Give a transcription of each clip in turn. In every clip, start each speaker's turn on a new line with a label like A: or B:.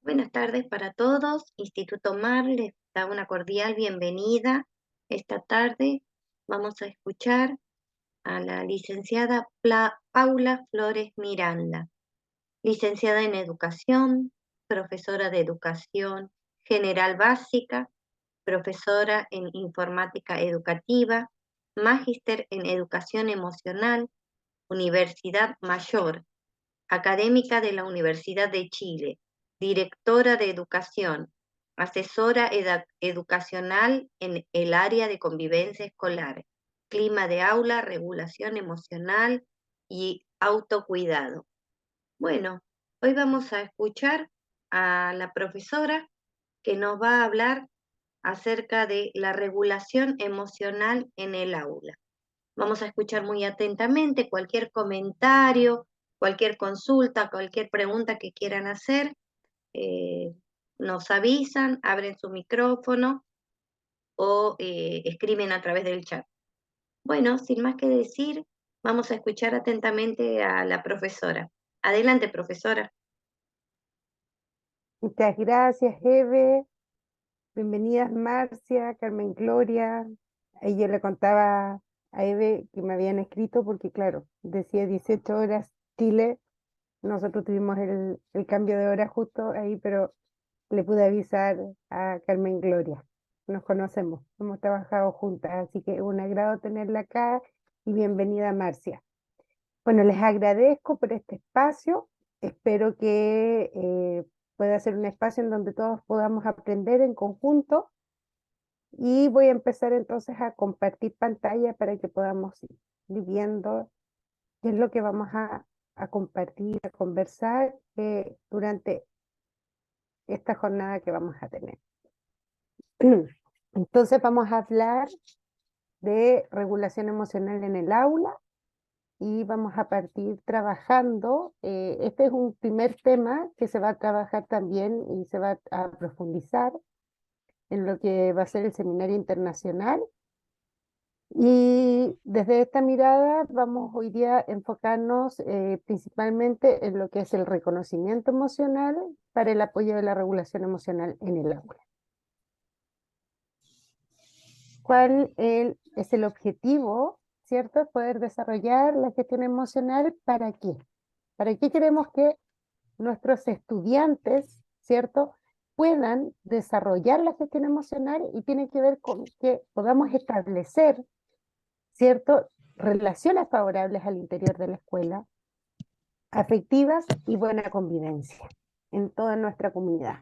A: Buenas tardes para todos. Instituto Mar les da una cordial bienvenida. Esta tarde vamos a escuchar a la licenciada Paula Flores Miranda, licenciada en Educación, profesora de Educación General Básica, profesora en Informática Educativa, magíster en Educación Emocional, Universidad Mayor, académica de la Universidad de Chile, directora de educación, asesora educacional en el área de convivencia escolar, clima de aula, regulación emocional y autocuidado. Bueno, hoy vamos a escuchar a la profesora que nos va a hablar acerca de la regulación emocional en el aula. Vamos a escuchar muy atentamente cualquier comentario, cualquier consulta, cualquier pregunta que quieran hacer. eh, Nos avisan, abren su micrófono o escriben a través del chat. Bueno, sin más que decir, vamos a escuchar atentamente a la profesora. Adelante, profesora.
B: Muchas gracias, Eve. Bienvenidas, Marcia, Carmen Gloria. Ahí yo le contaba a Eve que me habían escrito porque, claro, decía 18 horas Chile. Nosotros tuvimos el cambio de hora justo ahí, pero le pude avisar a Carmen Gloria. Nos conocemos, hemos trabajado juntas, así que es un agrado tenerla acá y bienvenida, Marcia. Bueno, les agradezco por este espacio. Espero que pueda ser un espacio en donde todos podamos aprender en conjunto. Y voy a empezar entonces a compartir pantalla para que podamos ir viendo qué es lo que vamos a compartir, a conversar durante esta jornada que vamos a tener. Entonces vamos a hablar de regulación emocional en el aula. Y vamos a partir trabajando. Este es un primer tema que se va a trabajar también y se va a profundizar en lo que va a ser el seminario internacional. Y desde esta mirada vamos hoy día a enfocarnos principalmente en lo que es el reconocimiento emocional para el apoyo de la regulación emocional en el aula. ¿Cuál es el objetivo? ¿Cierto? Poder desarrollar la gestión emocional. ¿Para qué? ¿Para qué queremos que nuestros estudiantes, ¿cierto?, puedan desarrollar la gestión emocional? Y tiene que ver con que podamos establecer, ¿cierto?, relaciones favorables al interior de la escuela, afectivas y buena convivencia en toda nuestra comunidad.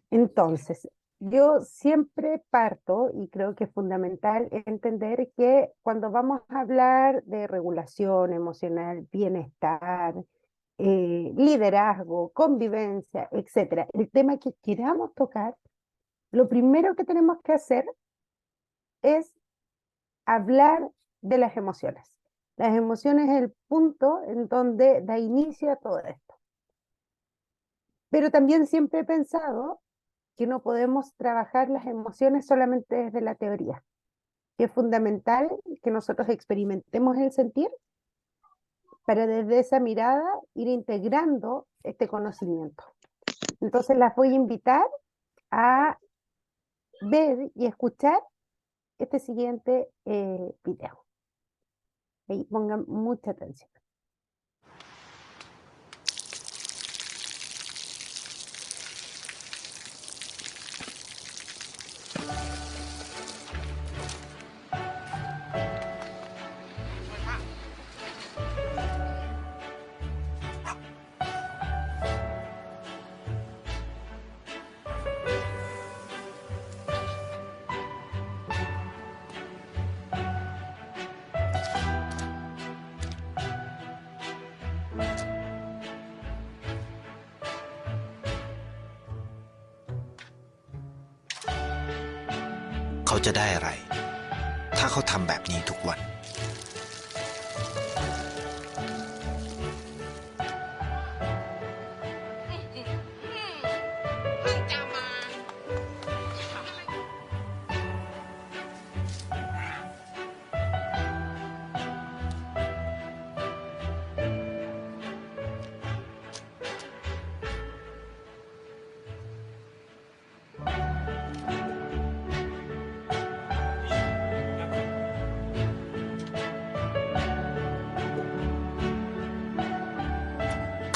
B: Entonces, yo siempre parto, y creo que es fundamental entender que cuando vamos a hablar de regulación emocional, bienestar, liderazgo, convivencia, etcétera, el tema que queramos tocar, lo primero que tenemos que hacer es hablar de las emociones. Las emociones es el punto en donde da inicio a todo esto. Pero también siempre he pensado que no podemos trabajar las emociones solamente desde la teoría, que es fundamental que nosotros experimentemos el sentir para desde esa mirada ir integrando este conocimiento. Entonces las voy a invitar a ver y escuchar este siguiente video. Ahí pongan mucha atención.
C: เขาจะได้อะไรถ้าเขาทำแบบนี้ทุกวัน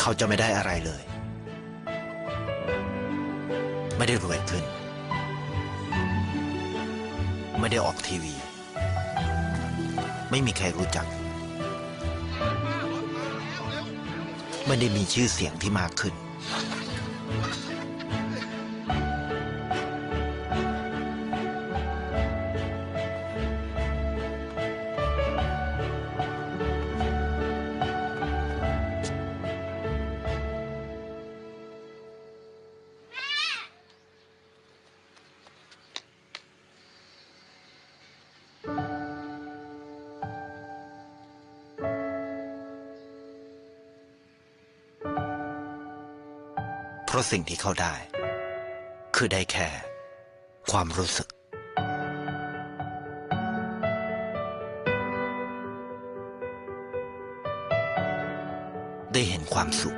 C: เขาจะไม่ได้อะไรเลย ไม่ได้รวยขึ้น ไม่ได้ออกทีวี ไม่มีใครรู้จัก ไม่ได้มีชื่อเสียงที่มากขึ้น เพราะสิ่งที่เขาได้ คือได้แค่ความรู้สึก ได้เห็นความสุข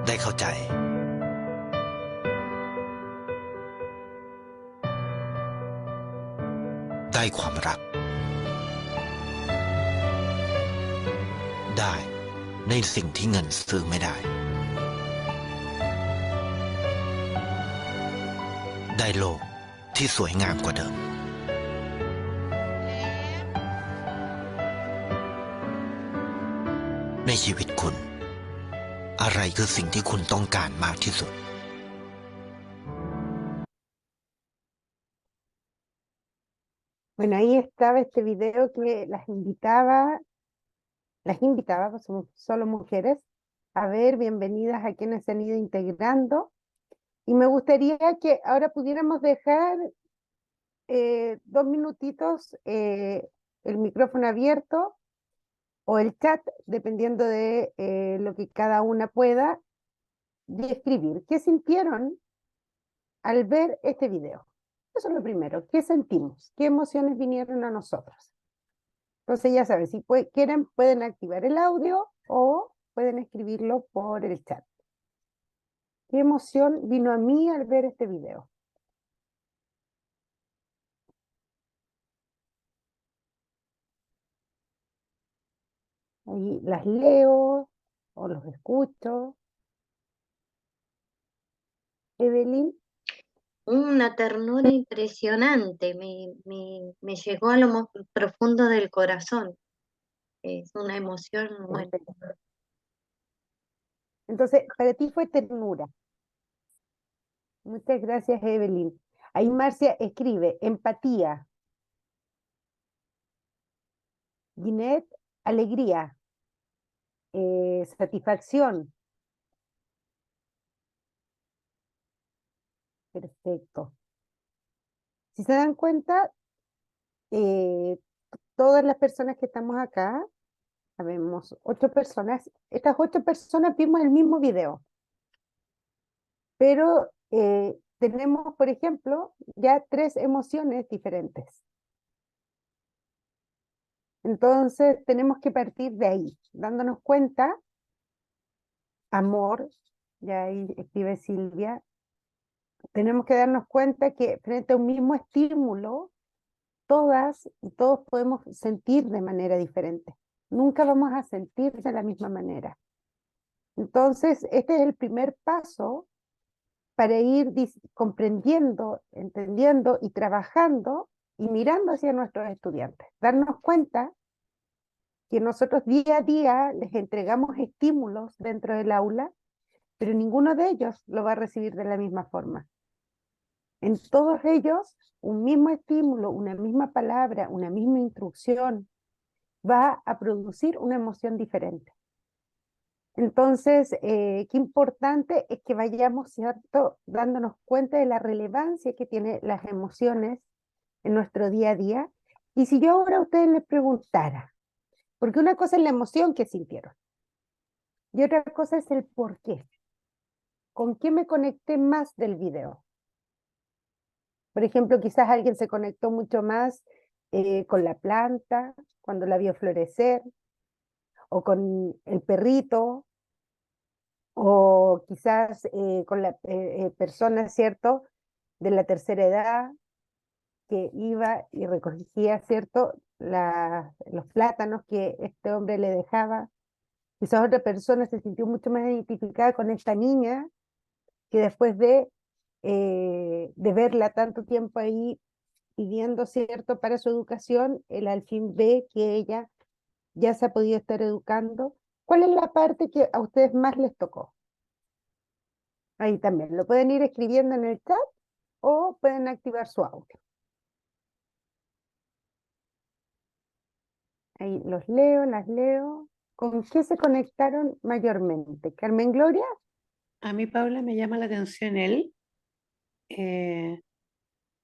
C: ได้เข้าใจ ได้ความรัก ได้ในสิ่งที่เงินซื้อไม่ได้ ได้โลกที่สวยงามกว่าเดิม ในชีวิตคุณ อะไรคือสิ่งที่คุณต้องการมากที่สุด
B: Bueno, ahí estaba este video que las invitaba, pues somos solo mujeres, a ver, bienvenidas a quienes se han ido integrando. Y me gustaría que ahora pudiéramos dejar 2 minutitos el micrófono abierto o el chat, dependiendo de lo que cada una pueda, de escribir. ¿Qué sintieron al ver este video? Eso es lo primero. ¿Qué sentimos? ¿Qué emociones vinieron a nosotros? Entonces ya saben, si quieren pueden activar el audio o pueden escribirlo por el chat. ¿Qué emoción vino a mí al ver este video? Ahí las leo o los escucho. Evelyn.
A: Una ternura impresionante, me llegó a lo más profundo del corazón. Es una emoción, bueno,
B: Perfecto. Entonces, para ti fue ternura. Muchas gracias, Evelyn. Ahí Marcia escribe, empatía. Ginette, alegría. Satisfacción. Perfecto. Si se dan cuenta, todas las personas que estamos acá, sabemos 8 personas, estas 8 personas vimos el mismo video. Pero tenemos, por ejemplo, ya 3 emociones diferentes. Entonces tenemos que partir de ahí, dándonos cuenta, amor, ya ahí escribe Silvia, tenemos que darnos cuenta que frente a un mismo estímulo, todas y todos podemos sentir de manera diferente. Nunca vamos a sentir de la misma manera. Entonces, este es el primer paso para ir comprendiendo, entendiendo y trabajando y mirando hacia nuestros estudiantes. Darnos cuenta que nosotros día a día les entregamos estímulos dentro del aula, pero ninguno de ellos lo va a recibir de la misma forma. En todos ellos, un mismo estímulo, una misma palabra, una misma instrucción, va a producir una emoción diferente. Entonces, qué importante es que vayamos, ¿cierto?, dándonos cuenta de la relevancia que tienen las emociones en nuestro día a día. Y si yo ahora a ustedes les preguntara, porque una cosa es la emoción que sintieron, y otra cosa es el por qué. ¿Con qué me conecté más del video? Por ejemplo, quizás alguien se conectó mucho más con la planta, cuando la vio florecer, o con el perrito, o quizás con la persona, ¿cierto?, de la tercera edad, que iba y recogía, ¿cierto?, los plátanos que este hombre le dejaba. Quizás otra persona se sintió mucho más identificada con esta niña, que después de verla tanto tiempo ahí pidiendo, ¿cierto?, para su educación, él al fin ve que ella ya se ha podido estar educando. ¿Cuál es la parte que a ustedes más les tocó? Ahí también, lo pueden ir escribiendo en el chat o pueden activar su audio. Ahí los leo, las leo. ¿Con qué se conectaron mayormente? Carmen Gloria,
D: A mí, Paula, me llama la atención él,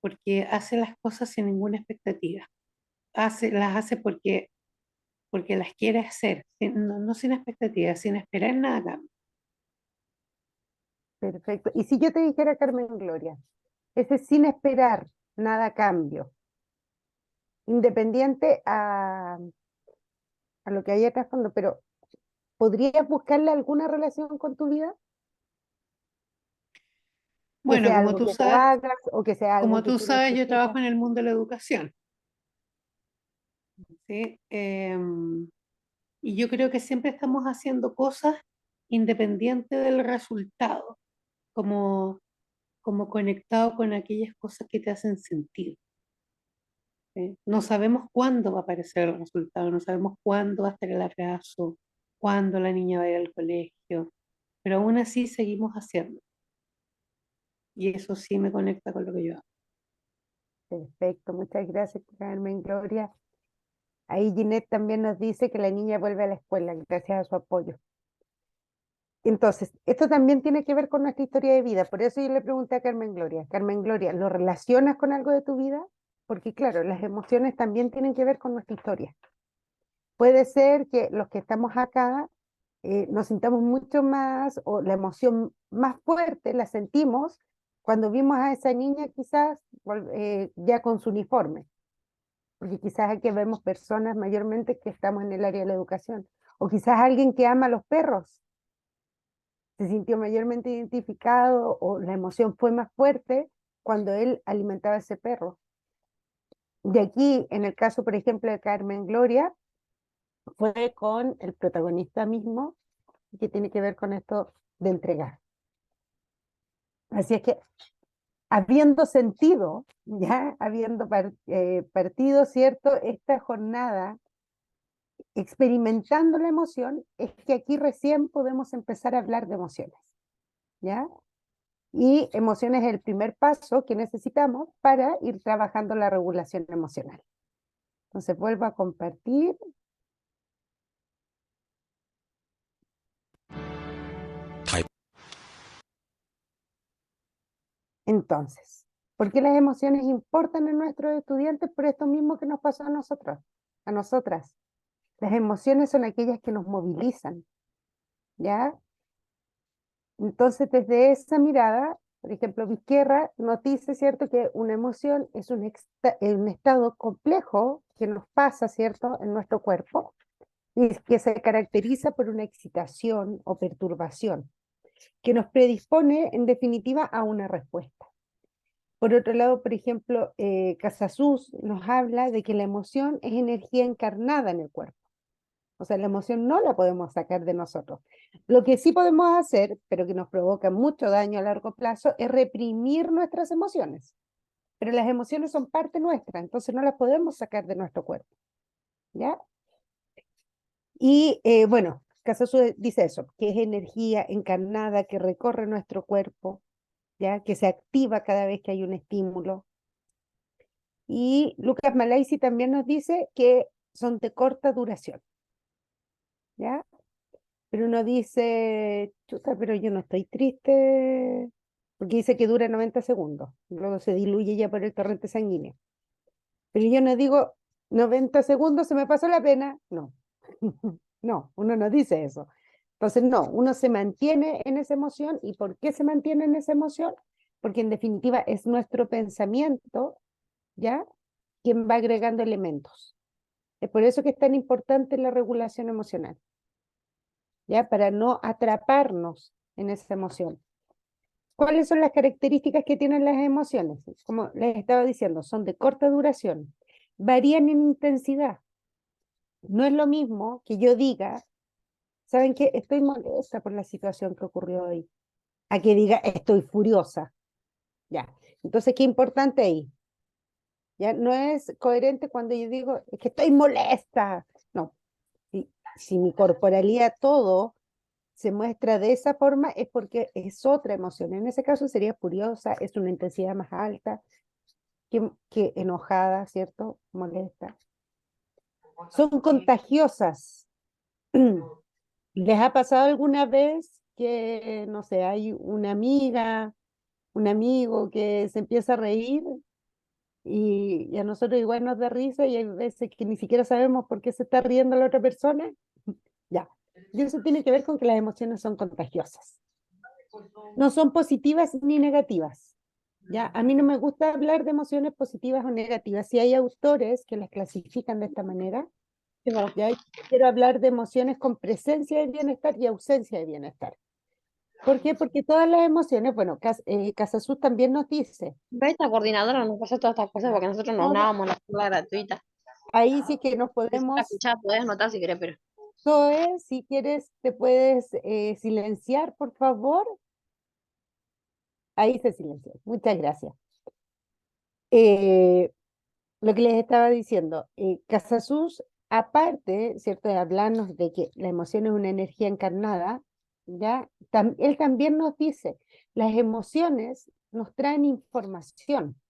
D: porque hace las cosas sin ninguna expectativa. Las hace porque las quiere hacer, no sin expectativas, sin esperar nada a cambio.
B: perfecto. Y si yo te dijera, Carmen Gloria, ese sin esperar nada a cambio, independiente a lo que hay acá fondo, pero ¿podrías buscarle alguna relación con tu vida? Que
D: Bueno,
B: sea algo que tú hagas o que sea algo
D: como
B: que
D: tú
B: tú
D: sabes, yo
B: necesitas.
D: trabajo en el mundo de la educación, ¿sí? Y yo creo que siempre estamos haciendo cosas independiente del resultado, como, como conectado con aquellas cosas que te hacen sentido. ¿Sí? No sabemos cuándo va a aparecer el resultado, no sabemos cuándo va a estar el abrazo, cuándo la niña va a ir al colegio, pero aún así seguimos haciendo. Y eso sí me conecta con lo que yo hago.
B: Perfecto, muchas gracias, Carmen Gloria. Ahí Ginette también nos dice que la niña vuelve a la escuela gracias a su apoyo. Entonces, esto también tiene que ver con nuestra historia de vida. Por eso yo le pregunté a Carmen Gloria, ¿lo relacionas con algo de tu vida? Porque claro, las emociones también tienen que ver con nuestra historia. Puede ser que los que estamos acá nos sintamos mucho más, o la emoción más fuerte la sentimos cuando vimos a esa niña quizás ya con su uniforme. Porque quizás aquí vemos personas mayormente que estamos en el área de la educación. O quizás alguien que ama a los perros se sintió mayormente identificado o la emoción fue más fuerte cuando él alimentaba a ese perro. De aquí, en el caso, por ejemplo, de Carmen Gloria, fue con el protagonista mismo, que tiene que ver con esto de entregar. Así es que, habiendo sentido, ya habiendo partido, ¿cierto?, esta jornada, experimentando la emoción, es que aquí recién podemos empezar a hablar de emociones, ¿ya? Y emociones es el primer paso que necesitamos para ir trabajando la regulación emocional. Entonces vuelvo a compartir. Entonces, ¿por qué las emociones importan en nuestros estudiantes? Por esto mismo que nos pasó a nosotros, a nosotras. Las emociones son aquellas que nos movilizan, ¿ya? Entonces, desde esa mirada, por ejemplo, Vizquerra nos dice, ¿cierto?, que una emoción es un estado complejo que nos pasa, ¿cierto?, en nuestro cuerpo y que se caracteriza por una excitación o perturbación que nos predispone, en definitiva, a una respuesta. Por otro lado, por ejemplo, Casasus nos habla de que la emoción es energía encarnada en el cuerpo. O sea, la emoción no la podemos sacar de nosotros. Lo que sí podemos hacer, pero que nos provoca mucho daño a largo plazo, es reprimir nuestras emociones. Pero las emociones son parte nuestra, entonces no las podemos sacar de nuestro cuerpo. ¿Ya? Y bueno, Casasu dice eso, que es energía encarnada que recorre nuestro cuerpo, ¿ya?, que se activa cada vez que hay un estímulo. Y Lucas Malaisi también nos dice que son de corta duración, ¿ya? Pero uno dice, chuta, pero yo no estoy triste, porque dice que dura 90 segundos, luego se diluye ya por el torrente sanguíneo. Pero yo no digo, 90 segundos se me pasó la pena, no. No, uno no dice eso. Entonces, no, uno se mantiene en esa emoción. ¿Y por qué se mantiene en esa emoción? Porque en definitiva es nuestro pensamiento, ¿ya?, quien va agregando elementos. Es por eso que es tan importante la regulación emocional, ¿ya?, para no atraparnos en esa emoción. ¿Cuáles son las características que tienen las emociones? Como les estaba diciendo, son de corta duración, varían en intensidad. No es lo mismo que yo diga, ¿saben qué? Estoy molesta por la situación que ocurrió hoy, a que diga, estoy furiosa. Ya. Entonces, qué importante ahí. Ya no es coherente cuando yo digo, es que estoy molesta. No, si mi corporalidad todo se muestra de esa forma es porque es otra emoción. En ese caso sería furiosa, es una intensidad más alta que enojada, ¿cierto? Molesta. Son contagiosas. ¿Les ha pasado alguna vez que, no sé, hay una amiga, un amigo que se empieza a reír y a nosotros igual nos da risa y hay veces que ni siquiera sabemos por qué se está riendo la otra persona? Ya. Y eso tiene que ver con que las emociones son contagiosas. No son positivas ni negativas. ¿Ya? A mí no me gusta hablar de emociones positivas o negativas. Si hay autores que las clasifican de esta manera,
E: Sí, bueno.
B: ¿ya? Yo quiero hablar de emociones con presencia de bienestar y ausencia de bienestar. ¿Por qué? Porque todas las emociones, bueno, Casasus también nos dice,
E: Esta coordinadora nos pasa todas estas cosas porque nosotros nos dábamos la escuela gratuita.
B: ahí sí que nos
E: Si
B: podemos,
E: la escuchás, podés anotar si querés, pero
B: Zoe, si quieres, te puedes silenciar, por favor. Ahí se silenció. Muchas gracias. Lo que les estaba diciendo, Casasus, aparte, ¿cierto?, de hablarnos de que la emoción es una energía encarnada, ¿ya? Él también nos dice, las emociones nos traen información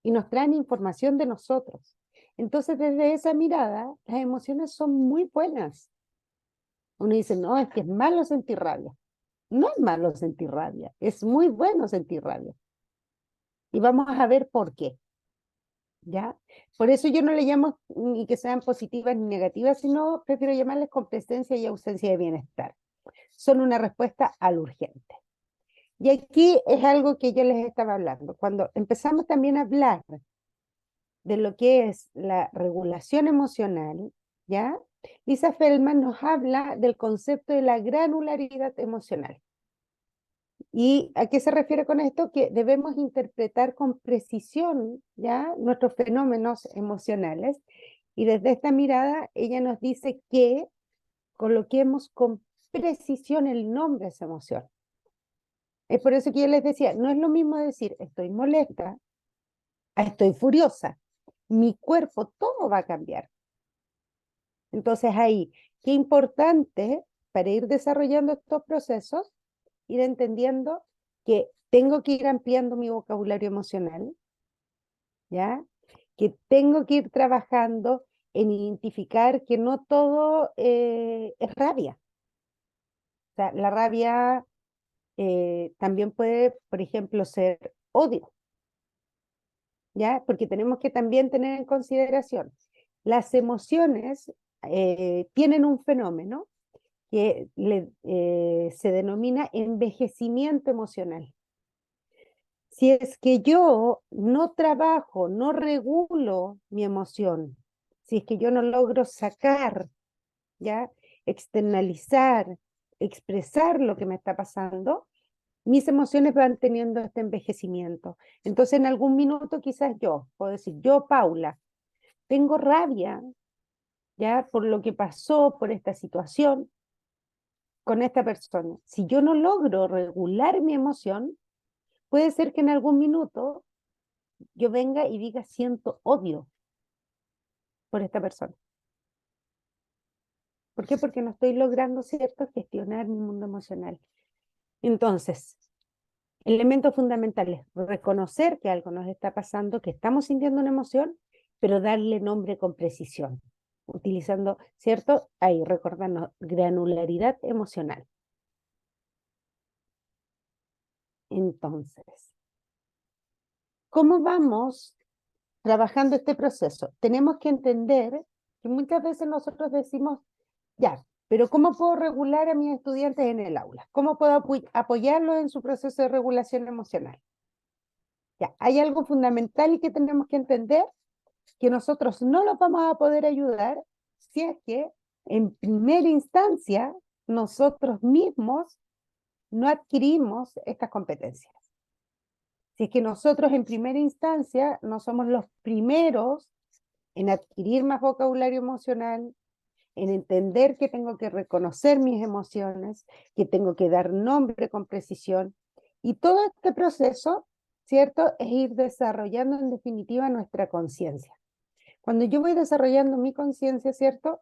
B: y nos traen información de nosotros. Entonces, desde esa mirada, las emociones son muy buenas. Uno dice, no, es que es malo sentir rabia. No es malo sentir rabia, es muy bueno sentir rabia. Y vamos a ver por qué. ¿Ya? Por eso yo no le llamo ni que sean positivas ni negativas, sino prefiero llamarles con presencia y ausencia de bienestar. Son una respuesta al urgente. Y aquí es algo que yo les estaba hablando. Cuando empezamos también a hablar de lo que es la regulación emocional, ¿ya? Lisa Feldman nos habla del concepto de la granularidad emocional. ¿Y a qué se refiere con esto? Que debemos interpretar con precisión, ¿ya?, nuestros fenómenos emocionales. Y desde esta mirada, ella nos dice que coloquemos con precisión el nombre a esa emoción. Es por eso que yo les decía, no es lo mismo decir estoy molesta a estoy furiosa. Mi cuerpo, todo va a cambiar. Entonces ahí, qué importante para ir desarrollando estos procesos, ir entendiendo que tengo que ir ampliando mi vocabulario emocional, ¿ya? Que tengo que ir trabajando en identificar que no todo es rabia. O sea, la rabia también puede, por ejemplo, ser odio, ¿ya? Porque tenemos que también tener en consideración, las emociones tienen un fenómeno que se denomina envejecimiento emocional. Si es que yo no trabajo, no regulo mi emoción, si es que yo no logro sacar, ¿ya?, externalizar, expresar lo que me está pasando, mis emociones van teniendo este envejecimiento. Entonces, en algún minuto quizás yo puedo decir, yo, Paula, tengo rabia, ¿ya?, por lo que pasó, por esta situación con esta persona. Si yo no logro regular mi emoción, puede ser que en algún minuto yo venga y diga siento odio por esta persona. ¿Por qué? Porque no estoy logrando, ¿cierto?, gestionar mi mundo emocional. Entonces, elementos fundamentales: reconocer que algo nos está pasando, que estamos sintiendo una emoción, pero darle nombre con precisión, utilizando, ¿cierto?, ahí recordarnos, granularidad emocional. Entonces, ¿cómo vamos trabajando este proceso? Tenemos que entender que muchas veces nosotros decimos, ya, pero ¿cómo puedo regular a mis estudiantes en el aula? ¿Cómo puedo apoyarlos en su proceso de regulación emocional? Ya, hay algo fundamental y que tenemos que entender, que nosotros no los vamos a poder ayudar si es que en primera instancia nosotros mismos no adquirimos estas competencias. Si es que nosotros en primera instancia no somos los primeros en adquirir más vocabulario emocional, en entender que tengo que reconocer mis emociones, que tengo que dar nombre con precisión, y todo este proceso, ¿cierto?, es ir desarrollando en definitiva nuestra conciencia. Cuando yo voy desarrollando mi conciencia, ¿cierto?,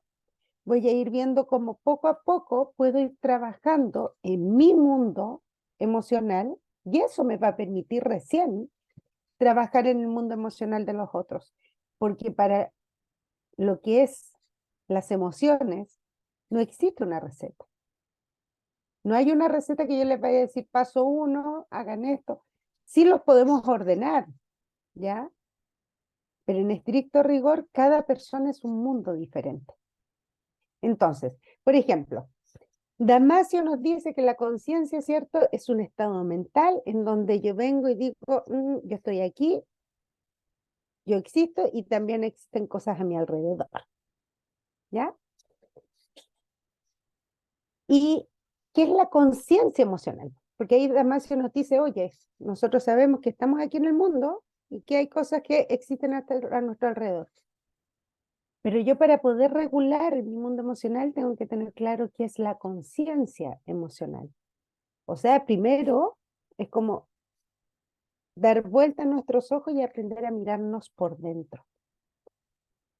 B: voy a ir viendo cómo poco a poco puedo ir trabajando en mi mundo emocional, y eso me va a permitir recién trabajar en el mundo emocional de los otros, porque para lo que es las emociones no existe una receta. No hay una receta que yo les vaya a decir, paso 1, hagan esto. Sí los podemos ordenar, ¿ya? Pero en estricto rigor, cada persona es un mundo diferente. Entonces, por ejemplo, Damasio nos dice que la conciencia, ¿cierto?, es un estado mental en donde yo vengo y digo, yo estoy aquí, yo existo y también existen cosas a mi alrededor, ¿ya? ¿Y qué es la conciencia emocional? Porque ahí Damasio nos dice, oye, nosotros sabemos que estamos aquí en el mundo y que hay cosas que existen a nuestro alrededor. Pero yo para poder regular mi mundo emocional tengo que tener claro qué es la conciencia emocional. O sea, primero es como dar vuelta a nuestros ojos y aprender a mirarnos por dentro.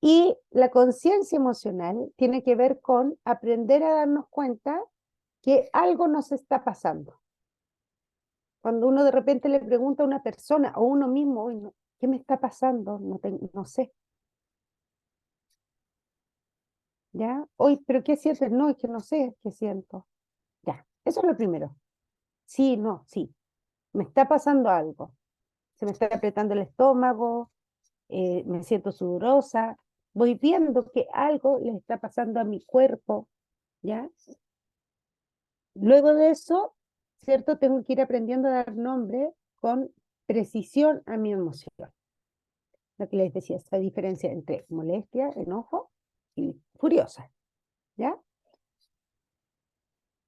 B: Y la conciencia emocional tiene que ver con aprender a darnos cuenta que algo nos está pasando. Cuando uno de repente le pregunta a una persona o uno mismo, ¿qué me está pasando? No sé. ¿Ya? Hoy, ¿pero qué sientes? No, es que no sé qué siento. Ya, eso es lo primero. Sí, no, sí. Me está pasando algo. Se me está apretando el estómago, me siento sudorosa. Voy viendo que algo le está pasando a mi cuerpo, ¿ya? Luego de eso, ¿cierto? Tengo que ir aprendiendo a dar nombre con precisión a mi emoción. Lo que les decía, esta diferencia entre molestia, enojo y furiosa, ¿ya?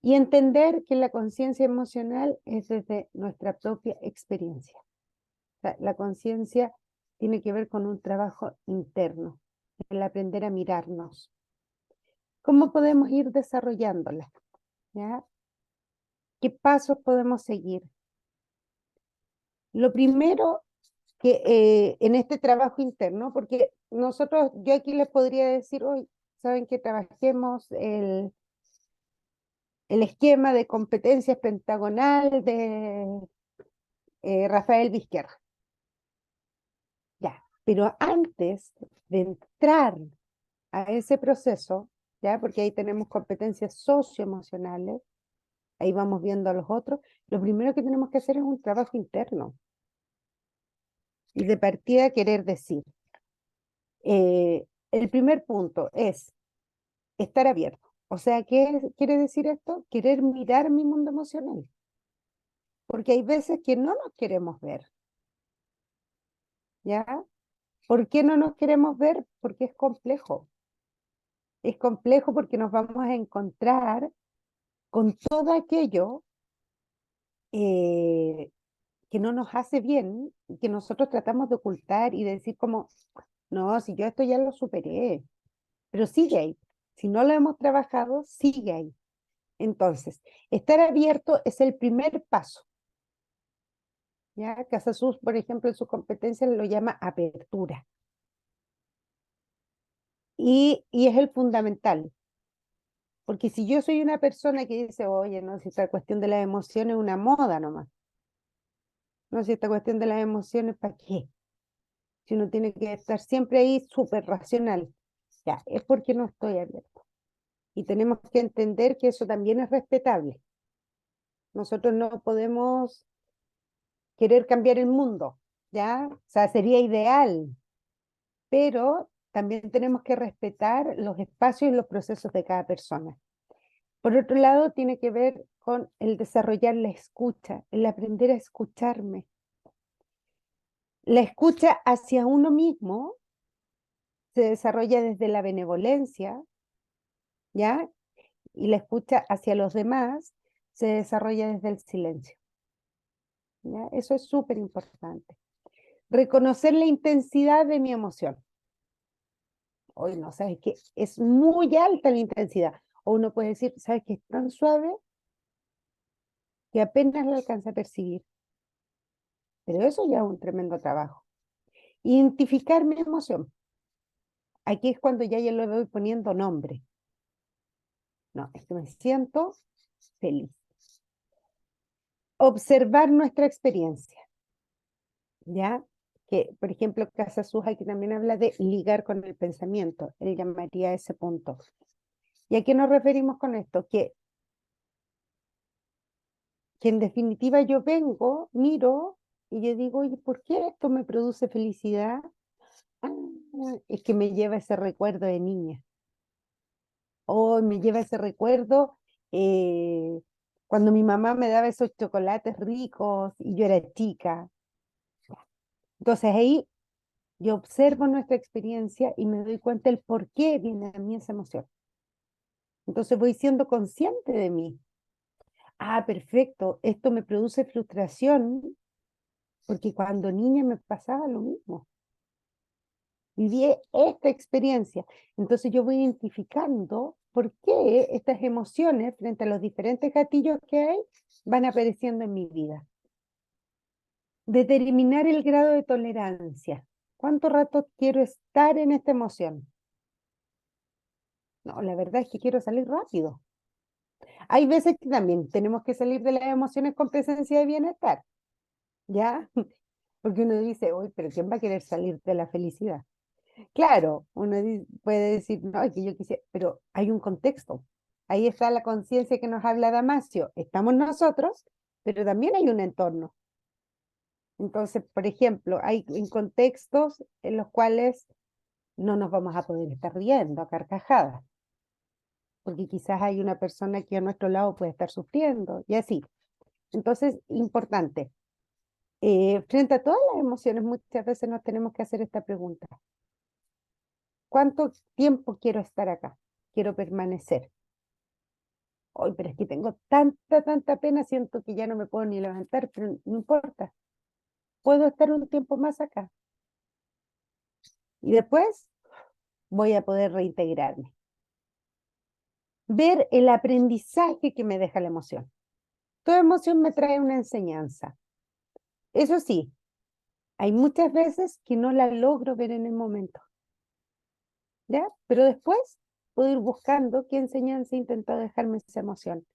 B: Y entender que la conciencia emocional es desde nuestra propia experiencia. O sea, la conciencia tiene que ver con un trabajo interno, el aprender a mirarnos. ¿Cómo podemos ir desarrollándola? ¿Ya? ¿Qué pasos podemos seguir? Lo primero que en este trabajo interno, porque nosotros, yo aquí les podría decir hoy, saben que trabajemos el esquema de competencias pentagonal de Rafael Vizquerra. Ya, pero antes de entrar a ese proceso, ya, porque ahí tenemos competencias socioemocionales, ahí vamos viendo a los otros, lo primero que tenemos que hacer es un trabajo interno. Y de partida querer decir, el primer punto es estar abierto. O sea, ¿qué quiere decir esto? Querer mirar mi mundo emocional. Porque hay veces que no nos queremos ver. ¿Ya? ¿Por qué no nos queremos ver? Porque es complejo. Es complejo porque nos vamos a encontrar con todo aquello que no nos hace bien, que nosotros tratamos de ocultar y de decir como, no, si yo esto ya lo superé, pero sigue ahí. Si no lo hemos trabajado, sigue ahí. Entonces, estar abierto es el primer paso. ¿Ya? Casasus, por ejemplo, en sus competencias lo llama apertura. Y es el fundamental. Porque si yo soy una persona que dice, oye, no, si esta cuestión de las emociones es una moda nomás. No, si esta cuestión de las emociones, ¿para qué? Si uno tiene que estar siempre ahí súper racional. Ya, es porque no estoy abierto. Y tenemos que entender que eso también es respetable. Nosotros no podemos querer cambiar el mundo, ¿ya? O sea, sería ideal, pero también tenemos que respetar los espacios y los procesos de cada persona. Por otro lado, tiene que ver con el desarrollar la escucha, el aprender a escucharme. La escucha hacia uno mismo se desarrolla desde la benevolencia, ¿ya? Y la escucha hacia los demás se desarrolla desde el silencio. ¿Ya? Eso es súper importante. Reconocer la intensidad de mi emoción. Hoy no, ¿sabes qué? Es muy alta la intensidad. O uno puede decir, ¿sabes qué? Es tan suave que apenas la alcanza a percibir. Pero eso ya es un tremendo trabajo. Identificar mi emoción. Aquí es cuando ya le voy poniendo nombre. No, es que me siento feliz. Observar nuestra experiencia. ¿Ya? Que, por ejemplo, Casasola que también habla de ligar con el pensamiento. Él llamaría ese punto. ¿Y a qué nos referimos con esto? Que en definitiva yo vengo, miro y yo digo, oye, ¿por qué esto me produce felicidad? Ah, es que me lleva ese recuerdo de niña. O me lleva ese recuerdo cuando mi mamá me daba esos chocolates ricos y yo era chica. Entonces ahí yo observo nuestra experiencia y me doy cuenta el por qué viene a mí esa emoción. Entonces voy siendo consciente de mí. Ah, perfecto, esto me produce frustración porque cuando niña me pasaba lo mismo. Viví esta experiencia. Entonces yo voy identificando por qué estas emociones frente a los diferentes gatillos que hay van apareciendo en mi vida. Determinar el grado de tolerancia. ¿Cuánto rato quiero estar en esta emoción? No, la verdad es que quiero salir rápido. Hay veces que también tenemos que salir de las emociones con presencia de bienestar, ¿ya? Porque uno dice, uy, pero ¿quién va a querer salir de la felicidad? Claro, uno puede decir, no, es que yo quisiera, pero hay un contexto. Ahí está la conciencia que nos habla Damasio. Estamos nosotros, pero también hay un entorno. Entonces, por ejemplo, hay en contextos en los cuales no nos vamos a poder estar riendo a carcajadas, porque quizás hay una persona que a nuestro lado puede estar sufriendo, y así. Entonces, importante. Frente a todas las emociones, muchas veces nos tenemos que hacer esta pregunta. ¿Cuánto tiempo quiero estar acá? Quiero permanecer. Hoy, pero es que tengo tanta pena, siento que ya no me puedo ni levantar, pero no importa. Puedo estar un tiempo más acá. Y después voy a poder reintegrarme. Ver el aprendizaje que me deja la emoción. Toda emoción me trae una enseñanza. Eso sí, hay muchas veces que no la logro ver en el momento. ¿Ya? Pero después puedo ir buscando qué enseñanza intentó dejarme esa emoción.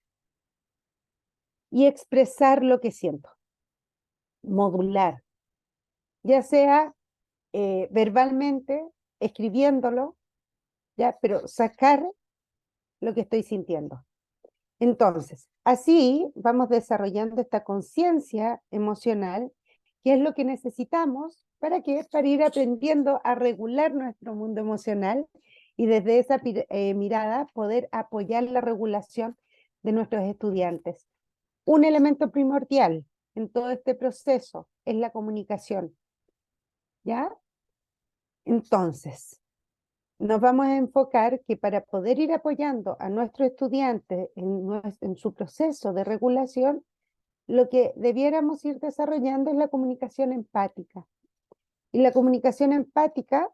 B: Y expresar lo que siento. Modular. Ya sea verbalmente, escribiéndolo, ¿ya? Pero sacar lo que estoy sintiendo. Entonces, así vamos desarrollando esta conciencia emocional, que es lo que necesitamos ¿para qué? Para ir aprendiendo a regular nuestro mundo emocional y desde esa mirada poder apoyar la regulación de nuestros estudiantes. Un elemento primordial en todo este proceso es la comunicación, ¿ya? Entonces, nos vamos a enfocar que para poder ir apoyando a nuestros estudiantes en su proceso de regulación, lo que debiéramos ir desarrollando es la comunicación empática. Y la comunicación empática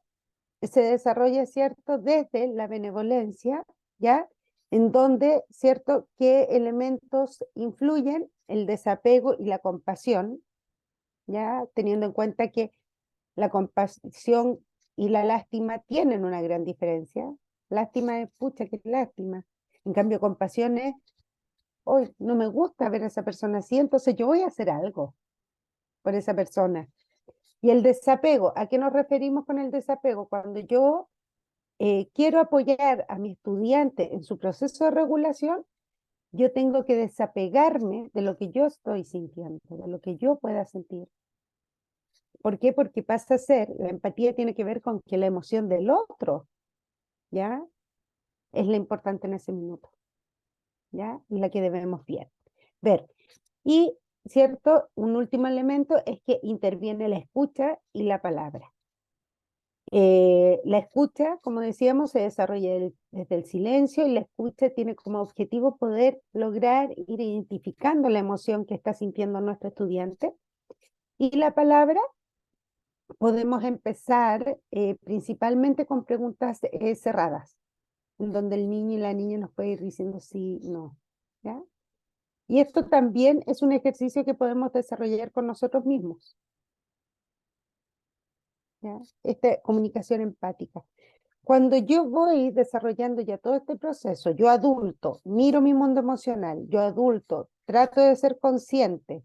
B: se desarrolla, ¿cierto?, desde la benevolencia, ¿ya? En donde, ¿cierto?, qué elementos influyen el desapego y la compasión, ¿ya? Teniendo en cuenta que la compasión y la lástima tienen una gran diferencia. Lástima es, pucha, qué lástima. En cambio, compasión es, hoy no me gusta ver a esa persona así, entonces yo voy a hacer algo por esa persona. Y el desapego, ¿a qué nos referimos con el desapego? Cuando yo quiero apoyar a mi estudiante en su proceso de regulación, yo tengo que desapegarme de lo que yo estoy sintiendo, de lo que yo pueda sentir. ¿Por qué? Porque pasa a ser, la empatía tiene que ver con que la emoción del otro, ¿ya? Es la importante en ese minuto, ¿ya? Y la que debemos ver. Y, ¿cierto? Un último elemento es que interviene la escucha y la palabra. La escucha, como decíamos, se desarrolla desde el silencio, y la escucha tiene como objetivo poder lograr ir identificando la emoción que está sintiendo nuestro estudiante. Y la palabra, podemos empezar principalmente con preguntas cerradas, en donde el niño y la niña nos puede ir diciendo sí, no, ¿ya? Y esto también es un ejercicio que podemos desarrollar con nosotros mismos, ¿ya? Esta comunicación empática. Cuando yo voy desarrollando ya todo este proceso, yo adulto miro mi mundo emocional, yo adulto trato de ser consciente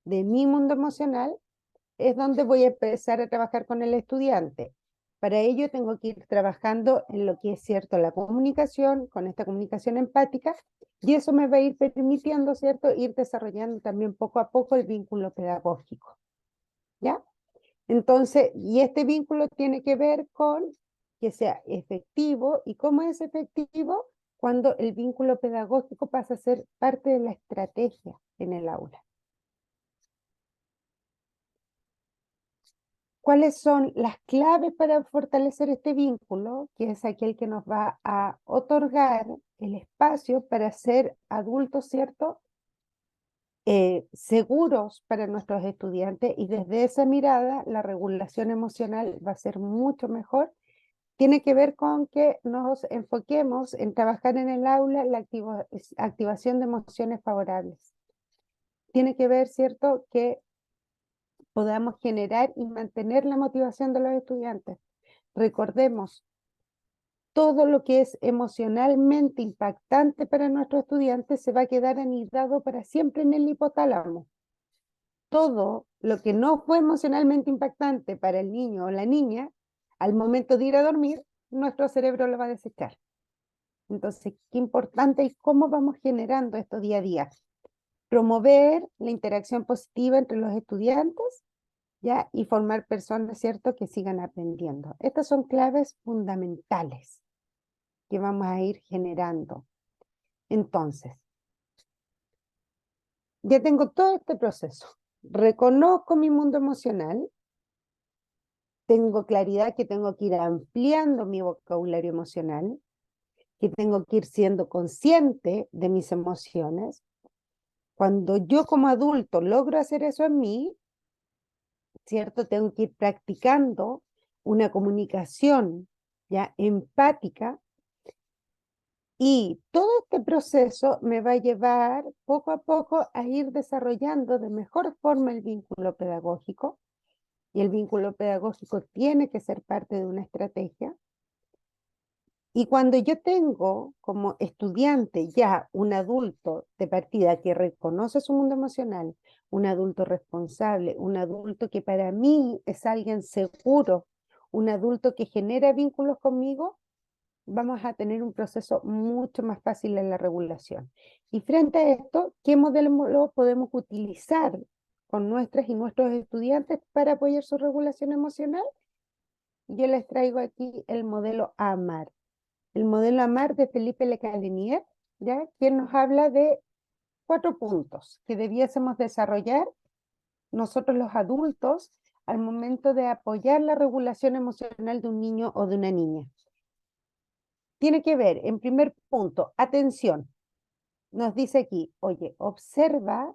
B: de mi mundo emocional, es donde voy a empezar a trabajar con el estudiante. Para ello tengo que ir trabajando en lo que es cierto la comunicación, con esta comunicación empática, y eso me va a ir permitiendo, cierto, ir desarrollando también poco a poco el vínculo pedagógico, ¿ya? Entonces, y este vínculo tiene que ver con que sea efectivo. ¿Y cómo es efectivo? Cuando el vínculo pedagógico pasa a ser parte de la estrategia en el aula. ¿Cuáles son las claves para fortalecer este vínculo? Que es aquel que nos va a otorgar el espacio para ser adultos, ¿cierto? Seguros para nuestros estudiantes, y desde esa mirada la regulación emocional va a ser mucho mejor. Tiene que ver con que nos enfoquemos en trabajar en el aula la activación de emociones favorables. Tiene que ver, ¿cierto?, que podamos generar y mantener la motivación de los estudiantes. Recordemos, todo lo que es emocionalmente impactante para nuestros estudiantes se va a quedar anidado para siempre en el hipotálamo. Todo lo que no fue emocionalmente impactante para el niño o la niña, al momento de ir a dormir, nuestro cerebro lo va a desechar. Entonces, qué importante y cómo vamos generando esto día a día. Promover la interacción positiva entre los estudiantes, ¿ya? Y formar personas, ¿cierto?, que sigan aprendiendo. Estas son claves fundamentales que vamos a ir generando. Entonces, ya tengo todo este proceso. Reconozco mi mundo emocional. Tengo claridad que tengo que ir ampliando mi vocabulario emocional, que tengo que ir siendo consciente de mis emociones. Cuando yo como adulto logro hacer eso en mí, ¿cierto?, tengo que ir practicando una comunicación ya empática, y todo este proceso me va a llevar poco a poco a ir desarrollando de mejor forma el vínculo pedagógico, y el vínculo pedagógico tiene que ser parte de una estrategia. Y cuando yo tengo como estudiante ya un adulto de partida que reconoce su mundo emocional, un adulto responsable, un adulto que para mí es alguien seguro, un adulto que genera vínculos conmigo, vamos a tener un proceso mucho más fácil en la regulación. Y frente a esto, ¿qué modelo podemos utilizar con nuestras y nuestros estudiantes para apoyar su regulación emocional? Yo les traigo aquí el modelo AMAR. El modelo AMAR de Felipe Le Calinier, ¿ya?, quien nos habla de 4 puntos que debiésemos desarrollar nosotros los adultos al momento de apoyar la regulación emocional de un niño o de una niña. Tiene que ver, en primer punto, atención. Nos dice aquí, oye, observa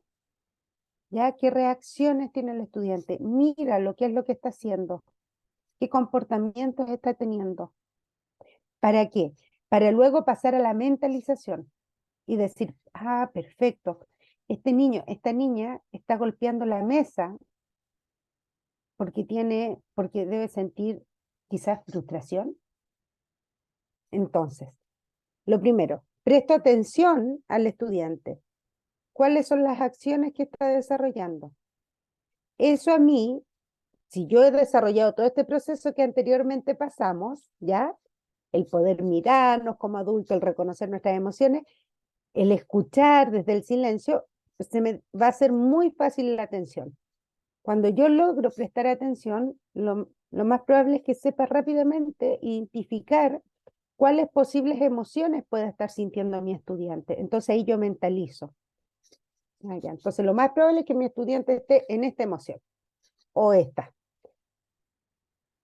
B: ya qué reacciones tiene el estudiante, mira lo que es lo que está haciendo, qué comportamientos está teniendo. ¿Para qué? Para luego pasar a la mentalización y decir, ah, perfecto, este niño, esta niña está golpeando la mesa porque debe sentir quizás frustración. Entonces, lo primero, presto atención al estudiante. ¿Cuáles son las acciones que está desarrollando? Eso a mí, si yo he desarrollado todo este proceso que anteriormente pasamos, ¿ya? El poder mirarnos como adultos, el reconocer nuestras emociones, el escuchar desde el silencio, se me va a hacer muy fácil la atención. Cuando yo logro prestar atención, lo más probable es que sepa rápidamente identificar cuáles posibles emociones puede estar sintiendo mi estudiante. Entonces ahí yo mentalizo. Entonces lo más probable es que mi estudiante esté en esta emoción o esta.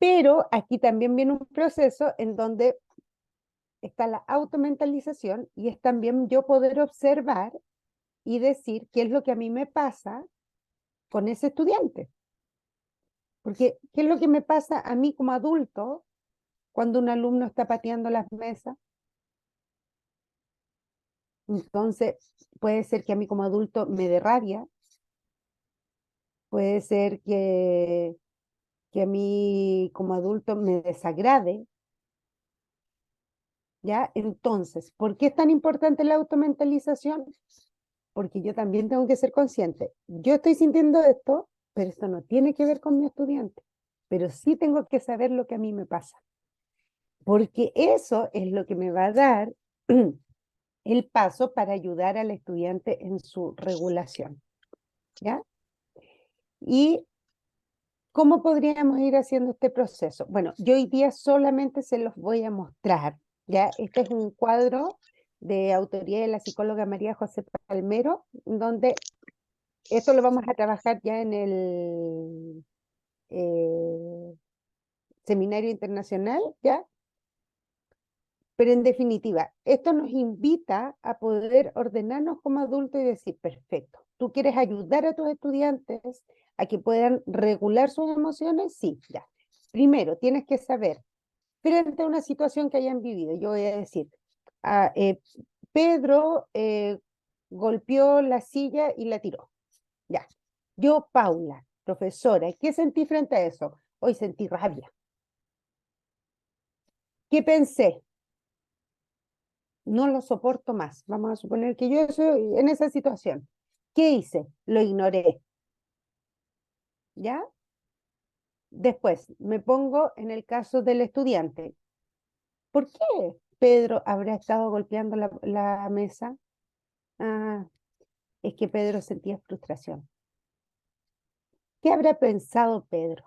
B: Pero aquí también viene un proceso en donde está la automentalización y es también yo poder observar y decir qué es lo que a mí me pasa con ese estudiante. Porque, ¿qué es lo que me pasa a mí como adulto cuando un alumno está pateando las mesas? Entonces, puede ser que a mí como adulto me dé rabia, puede ser que a mí como adulto me desagrade, ¿ya? Entonces, ¿por qué es tan importante la automentalización? Porque yo también tengo que ser consciente. Yo estoy sintiendo esto, pero esto no tiene que ver con mi estudiante, pero sí tengo que saber lo que a mí me pasa, porque eso es lo que me va a dar el paso para ayudar al estudiante en su regulación, ¿ya? ¿Y cómo podríamos ir haciendo este proceso? Bueno, yo hoy día solamente se los voy a mostrar, ¿ya? Este es un cuadro de autoría de la psicóloga María José Palmero, donde esto lo vamos a trabajar ya en el seminario internacional, ¿ya? Pero en definitiva, esto nos invita a poder ordenarnos como adultos y decir, perfecto, ¿tú quieres ayudar a tus estudiantes a que puedan regular sus emociones? Sí, ya. Primero, tienes que saber, frente a una situación que hayan vivido, yo voy a decir, ah, Pedro golpeó la silla y la tiró. Ya. Yo, Paula, profesora, ¿qué sentí frente a eso? Hoy sentí rabia. ¿Qué pensé? No lo soporto más. Vamos a suponer que yo estoy en esa situación. ¿Qué hice? Lo ignoré. ¿Ya? Después, me pongo en el caso del estudiante. ¿Por qué Pedro habrá estado golpeando la mesa? Ah, es que Pedro sentía frustración. ¿Qué habrá pensado Pedro?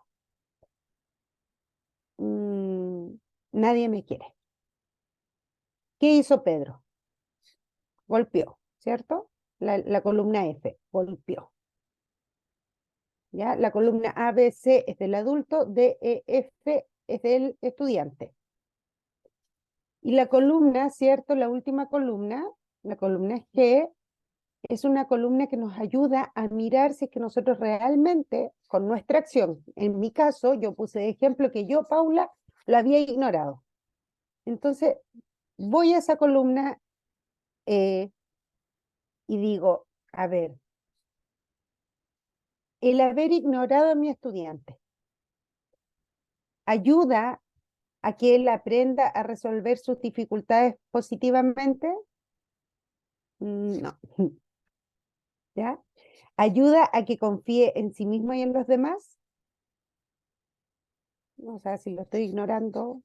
B: Nadie me quiere. ¿Qué hizo Pedro? Golpeó, ¿cierto? La columna F, golpeó. ¿Ya? La columna A, B, C es del adulto, D, E, F es del estudiante. Y la columna, ¿cierto? La última columna, la columna G, es una columna que nos ayuda a mirar si es que nosotros realmente, con nuestra acción, en mi caso, yo puse de ejemplo que yo, Paula, lo había ignorado. Entonces, voy a esa columna y digo, a ver, el haber ignorado a mi estudiante ayuda a que él aprenda a resolver sus dificultades positivamente. No. ¿Ya? ¿Ayuda a que confíe en sí mismo y en los demás? O sea, si lo estoy ignorando,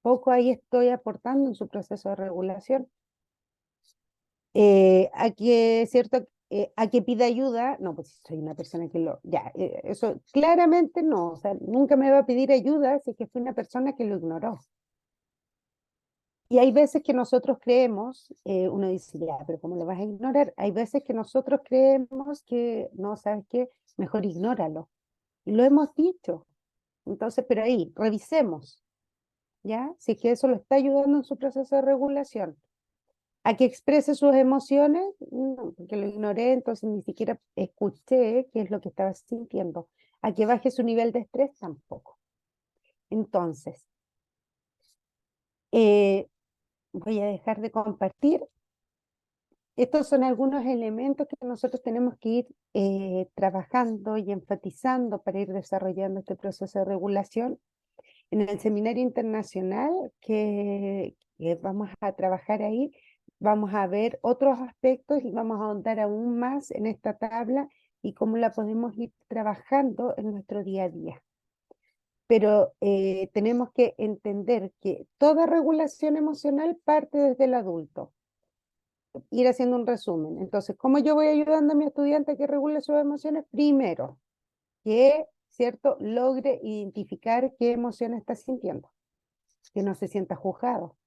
B: poco ahí estoy aportando en su proceso de regulación. A que, ¿cierto? A que pida ayuda, no, pues si soy una persona que lo, ya, eso claramente no, o sea, nunca me va a pedir ayuda si es que fui una persona que lo ignoró. Y hay veces que nosotros creemos, uno dice, ya, pero ¿cómo lo vas a ignorar? Hay veces que nosotros creemos que, no, ¿sabes qué? Mejor ignóralo. Y lo hemos dicho. Entonces, pero ahí, revisemos, ¿ya? Si es que eso lo está ayudando en su proceso de regulación. ¿A que exprese sus emociones? No, porque lo ignoré, entonces ni siquiera escuché qué es lo que estaba sintiendo. ¿A que baje su nivel de estrés? Tampoco. Entonces, voy a dejar de compartir. Estos son algunos elementos que nosotros tenemos que ir trabajando y enfatizando para ir desarrollando este proceso de regulación. En el seminario internacional que vamos a trabajar ahí, vamos a ver otros aspectos y vamos a ahondar aún más en esta tabla y cómo la podemos ir trabajando en nuestro día a día. Pero tenemos que entender que toda regulación emocional parte desde el adulto. Ir haciendo un resumen. Entonces, ¿cómo yo voy ayudando a mi estudiante a que regule sus emociones? Primero, que, ¿cierto?, logre identificar qué emociones está sintiendo, que no se sienta juzgado.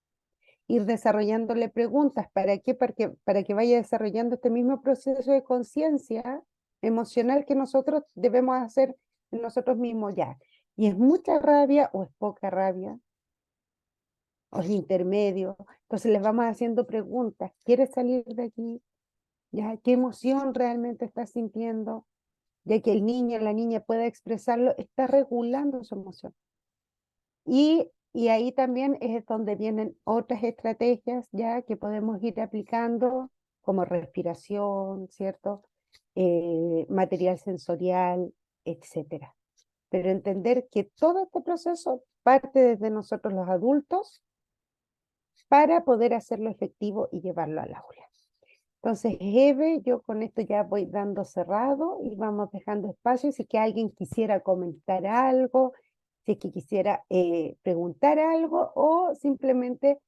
B: Ir desarrollándole preguntas, ¿para qué? Para que vaya desarrollando este mismo proceso de conciencia emocional que nosotros debemos hacer en nosotros mismos ya. y es mucha rabia o es poca rabia, o es intermedio. Entonces les vamos haciendo preguntas. ¿Quieres salir de aquí? ¿Ya? ¿Qué emoción realmente estás sintiendo? Ya que el niño o la niña pueda expresarlo, está regulando su emoción. Y ahí también es donde vienen otras estrategias ya que podemos ir aplicando, como respiración, ¿cierto? Material sensorial, etcétera. Pero entender que todo este proceso parte desde nosotros los adultos para poder hacerlo efectivo y llevarlo al aula. Entonces, Eve, yo con esto ya voy dando cerrado y vamos dejando espacio. Si es que alguien quisiera comentar algo, si es que quisiera preguntar algo o simplemente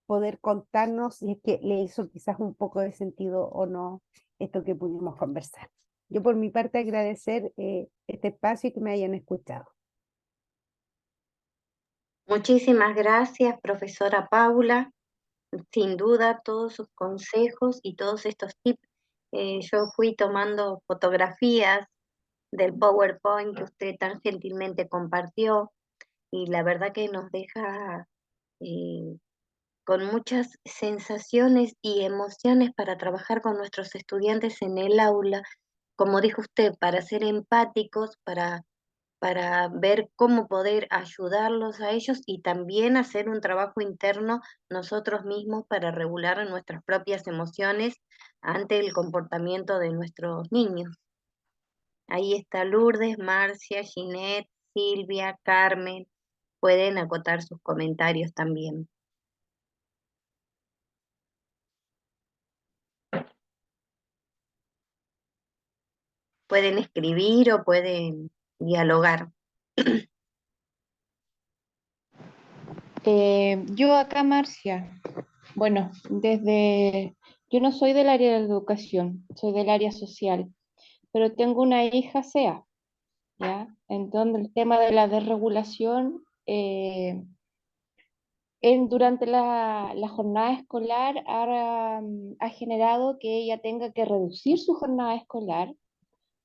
B: poder contarnos si es que le hizo quizás un poco de sentido o no esto que pudimos conversar. Yo por mi parte agradecer este espacio y que me hayan escuchado.
A: Muchísimas gracias, profesora Paula. Sin duda, todos sus consejos y todos estos tips, yo fui tomando fotografías del PowerPoint que usted tan gentilmente compartió y la verdad que nos deja eh, con muchas sensaciones y emociones para trabajar con nuestros estudiantes en el aula, como dijo usted, para ser empáticos, para ver cómo poder ayudarlos a ellos y también hacer un trabajo interno nosotros mismos para regular nuestras propias emociones ante el comportamiento de nuestros niños. Ahí está Lourdes, Marcia, Ginette, Silvia, Carmen. Pueden acotar sus comentarios también. Pueden escribir o pueden dialogar.
E: Yo acá, Marcia, bueno, yo no soy del área de la educación, soy del área social, pero tengo una hija SEA, ¿ya? En donde el tema de la desregulación, durante la jornada escolar ha generado que ella tenga que reducir su jornada escolar,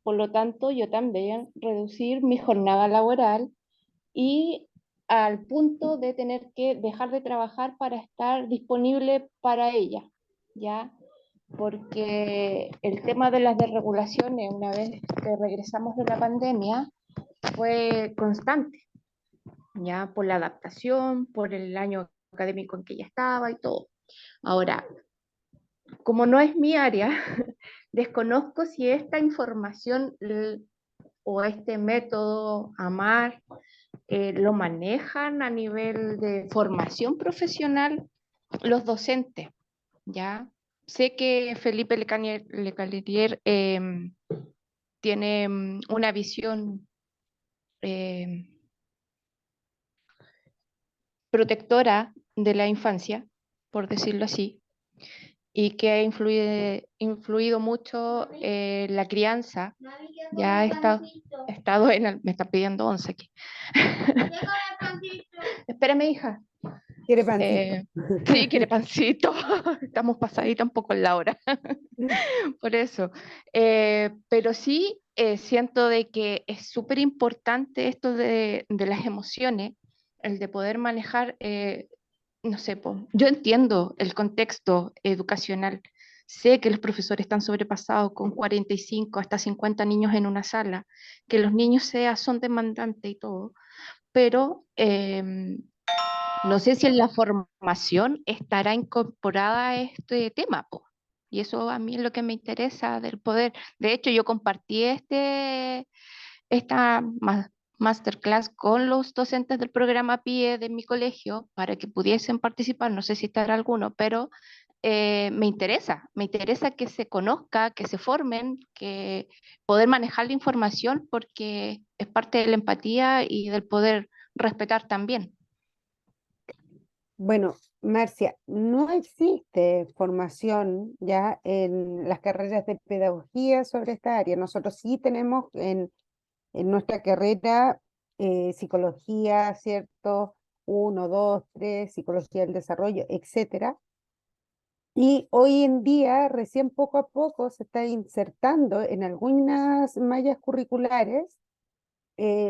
E: por lo tanto yo también reducir mi jornada laboral y al punto de tener que dejar de trabajar para estar disponible para ella, ¿ya? Porque el tema de las desregulaciones, una vez que regresamos de la pandemia, fue constante, ¿ya? Por la adaptación, por el año académico en que ella estaba y todo. Ahora, como no es mi área, desconozco si esta información o este método AMAR lo manejan a nivel de formación profesional los docentes, ¿ya? Sé que Felipe Lecaletier tiene una visión protectora de la infancia, por decirlo así, y que ha influido mucho la crianza. Ya he estado me está pidiendo 11 aquí. Espérame, hija.
B: ¿Quiere pancito?
E: Sí, quiere pancito. Estamos pasaditos un poco en la hora. Por eso. Pero sí siento de que es súper importante esto de las emociones, el de poder manejar, no sé, yo entiendo el contexto educacional. Sé que los profesores están sobrepasados con 45 hasta 50 niños en una sala, que los niños son demandantes y todo, pero no sé si en la formación estará incorporada este tema, po. Y eso a mí es lo que me interesa del poder. De hecho, yo compartí esta masterclass con los docentes del programa PIE de mi colegio para que pudiesen participar. No sé si estará alguno, pero me interesa que se conozca, que se formen, que poder manejar la información porque es parte de la empatía y del poder respetar también.
B: Bueno, Marcia, no existe formación ya en las carreras de pedagogía sobre esta área. Nosotros sí tenemos en nuestra carrera psicología, ¿cierto? 1, 2, 3, psicología del desarrollo, etcétera. Y hoy en día, recién poco a poco, se está insertando en algunas mallas curriculares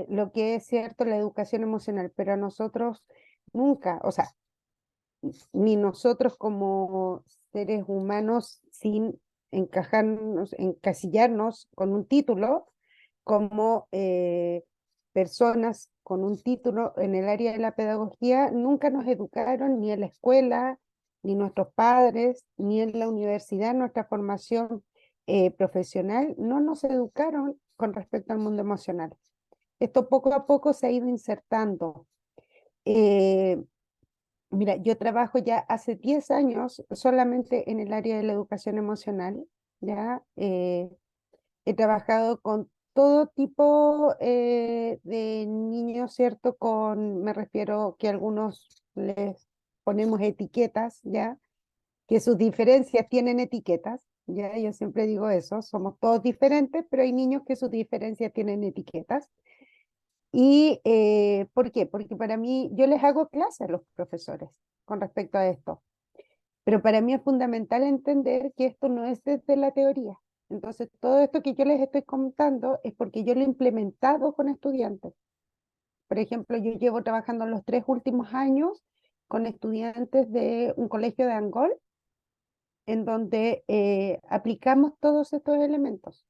B: lo que es cierto, la educación emocional, pero a nosotros nunca, o sea, ni nosotros como seres humanos sin encajarnos, encasillarnos con un título, como personas con un título en el área de la pedagogía, nunca nos educaron ni en la escuela, ni nuestros padres, ni en la universidad, nuestra formación profesional, no nos educaron con respecto al mundo emocional. Esto poco a poco se ha ido insertando. Eh, Mira, yo trabajo ya hace 10 años solamente en el área de la educación emocional, ¿ya? He trabajado con todo tipo de niños, ¿cierto? Me refiero que a algunos les ponemos etiquetas, ¿ya? Que sus diferencias tienen etiquetas, ¿ya? Yo siempre digo eso, somos todos diferentes, pero hay niños que sus diferencias tienen etiquetas. ¿Y por qué? Porque para mí, yo les hago clases a los profesores con respecto a esto, pero para mí es fundamental entender que esto no es desde la teoría. Entonces, todo esto que yo les estoy contando es porque yo lo he implementado con estudiantes. Por ejemplo, yo llevo trabajando los 3 últimos años con estudiantes de un colegio de Angol, en donde aplicamos todos estos elementos.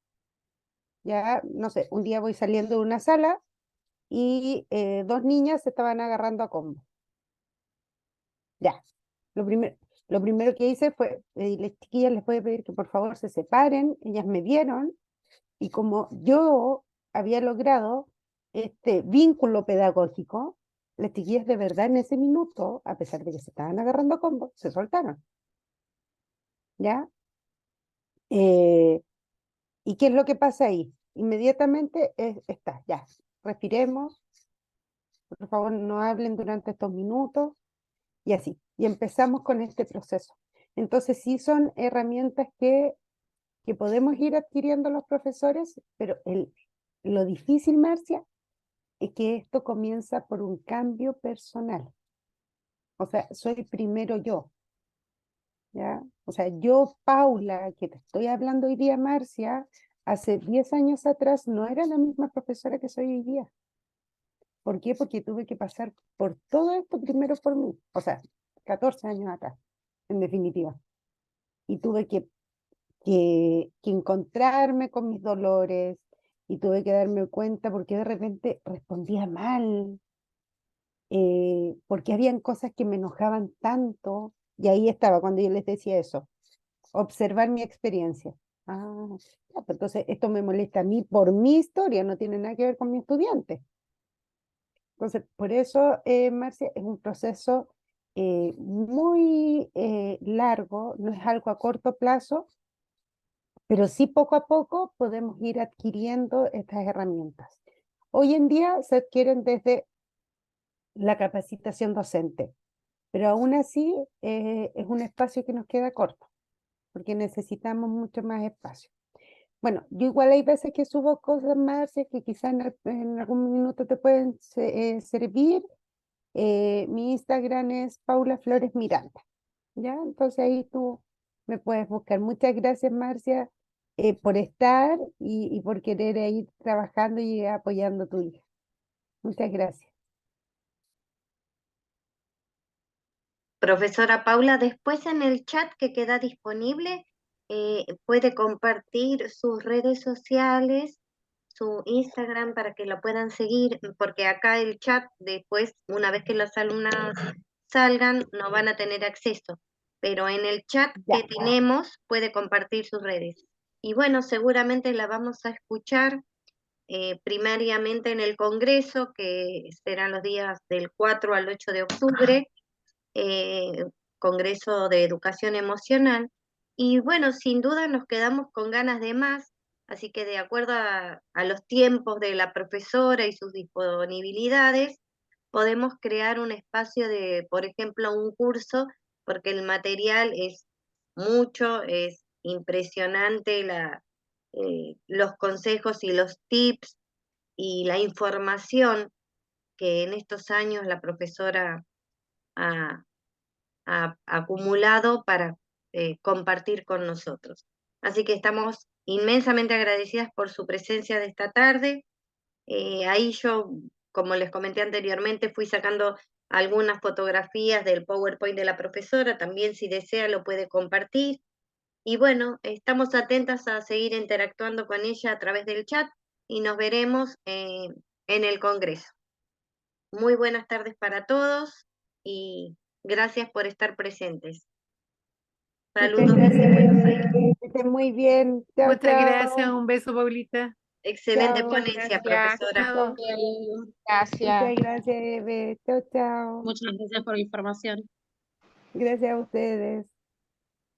B: Ya, no sé, un día voy saliendo de una sala y 2 niñas se estaban agarrando a combo. Ya, lo primero que hice fue pedirles, chiquillas, les voy a pedir que por favor se separen. Ellas me vieron y como yo había logrado este vínculo pedagógico, las chiquillas de verdad en ese minuto, a pesar de que se estaban agarrando a combo, se soltaron. ¿Ya? ¿Y qué es lo que pasa ahí? Inmediatamente está, ya, respiremos, por favor no hablen durante estos minutos, y así. Y empezamos con este proceso. Entonces sí son herramientas que podemos ir adquiriendo los profesores, pero lo difícil, Marcia, es que esto comienza por un cambio personal. O sea, soy primero yo, ¿ya? O sea, yo, Paula, que te estoy hablando hoy día, Marcia, hace 10 años atrás no era la misma profesora que soy hoy día. ¿Por qué? Porque tuve que pasar por todo esto primero por mí. O sea, 14 años atrás, en definitiva. Y tuve que encontrarme con mis dolores y tuve que darme cuenta porque de repente respondía mal, porque habían cosas que me enojaban tanto, y ahí estaba cuando yo les decía eso, observar mi experiencia. Ah, ya, pues entonces esto me molesta a mí por mi historia, no tiene nada que ver con mi estudiante. Entonces, por eso, Marcia, es un proceso muy largo, no es algo a corto plazo, pero sí poco a poco podemos ir adquiriendo estas herramientas. Hoy en día se adquieren desde la capacitación docente, pero aún así es un espacio que nos queda corto, porque necesitamos mucho más espacio. Bueno, yo igual hay veces que subo cosas más que quizás en algún minuto te pueden servir. Mi Instagram es Paula Flores Miranda, ¿ya? Entonces ahí tú me puedes buscar. Muchas gracias, Marcia, por estar y por querer ir trabajando y apoyando a tu hija. Muchas gracias.
A: Profesora Paula, después en el chat que queda disponible, puede compartir sus redes sociales, su Instagram para que la puedan seguir, porque acá el chat después, una vez que las alumnas salgan, no van a tener acceso, pero en el chat
B: Ya,
A: que tenemos puede compartir sus redes. Y bueno, seguramente la vamos a escuchar primariamente en el Congreso, que serán los días del 4 al 8 de octubre, eh, Congreso de Educación Emocional. Y bueno, sin duda nos quedamos con ganas de más, así que de acuerdo a los tiempos de la profesora y sus disponibilidades, podemos crear un espacio de, por ejemplo, un curso, porque el material es mucho, es impresionante los consejos y los tips y la información que en estos años la profesora ha, ha acumulado para compartir con nosotros. Así que estamos inmensamente agradecidas por su presencia de esta tarde. Ahí yo, como les comenté anteriormente, fui sacando algunas fotografías del PowerPoint de la profesora, también si desea lo puede compartir. Y bueno, estamos atentas a seguir interactuando con ella a través del chat y nos veremos en el Congreso. Muy buenas tardes para todos y gracias por estar presentes. Saludos desde Buenos Aires.
B: Que estén muy bien. Chao,
D: Muchas
B: chao.
D: gracias, un beso, Paulita.
A: Excelente
B: Chao.
A: ponencia,
E: Gracias.
A: profesora.
D: Chao.
E: Gracias.
B: Muchas gracias, Eve. Chao, chao.
F: Muchas gracias por la información.
B: Gracias a ustedes.